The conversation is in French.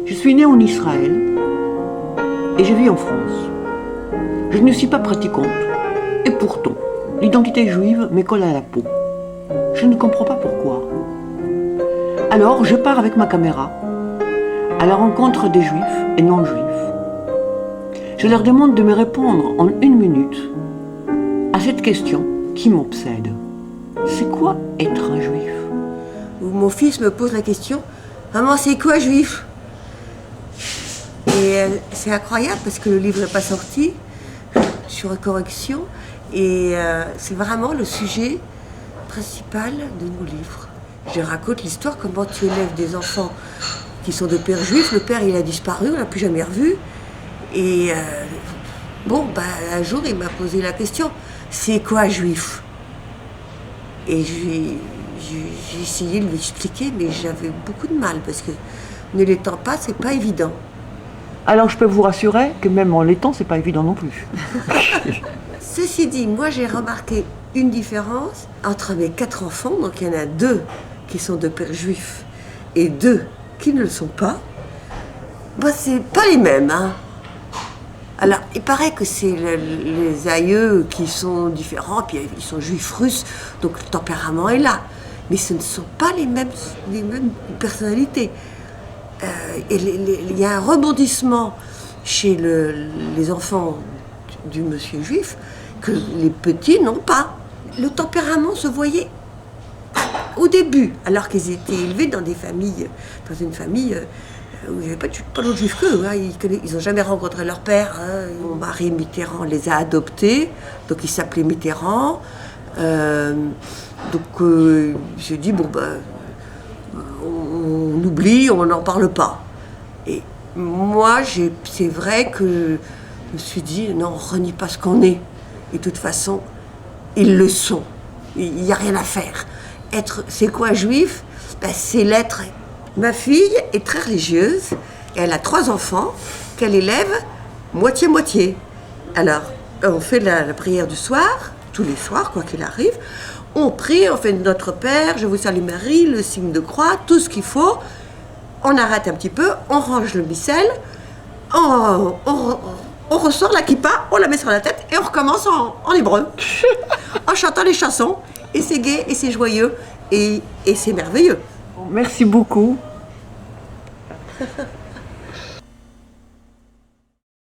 Je suis née en Israël et je vis en France. Je ne suis pas pratiquante et pourtant, l'identité juive me colle à la peau. Je ne comprends pas pourquoi. Alors, je pars avec ma caméra à la rencontre des juifs et non-juifs. Je leur demande de me répondre en 1 minute à cette question qui m'obsède. C'est quoi être un juif? Mon fils me pose la question, maman, c'est quoi juif? Et c'est incroyable parce que le livre n'est pas sorti, je suis en correction, et c'est vraiment le sujet principal de nos livres. Je raconte l'histoire, comment tu élèves des enfants qui sont de pères juifs. Le père, il a disparu, on l'a plus jamais revu. Et un jour, il m'a posé la question, c'est quoi juif? Et j'ai essayé de lui expliquer, mais j'avais beaucoup de mal, parce que ne l'étant pas, c'est pas évident. Alors je peux vous rassurer que même en l'étant, c'est pas évident non plus. Ceci dit, moi j'ai remarqué une différence entre mes 4 enfants, donc il y en a 2 qui sont de pères juifs et 2 qui ne le sont pas. C'est pas les mêmes, hein. Alors, il paraît que c'est les aïeux qui sont différents, puis ils sont juifs russes, donc le tempérament est là. Mais ce ne sont pas les mêmes personnalités. Il y a un rebondissement chez les enfants du monsieur juif que les petits n'ont pas. Le tempérament se voyait au début, alors qu'ils étaient élevés dans une famille où il n'y avait pas d'autres juifs qu'eux. Hein. Ils n'ont jamais rencontré leur père. Hein. Mon mari Mitterrand les a adoptés, donc il s'appelait Mitterrand. J'ai dit, on oublie, on n'en parle pas. Et moi, c'est vrai que je me suis dit, non, on ne renie pas ce qu'on est. Et de toute façon, ils le sont. Il n'y a rien à faire. C'est quoi juif? C'est l'être. Ma fille est très religieuse, et elle a 3 enfants qu'elle élève moitié-moitié. Alors, on fait la prière du soir, tous les soirs, quoi qu'il arrive. On prie, on fait Notre Père, Je vous salue Marie, le signe de croix, tout ce qu'il faut. On arrête un petit peu, on range le missel, on ressort la kippa, on la met sur la tête et on recommence en hébreu, en chantant les chansons. Et c'est gai, et c'est joyeux, et c'est merveilleux. Merci beaucoup.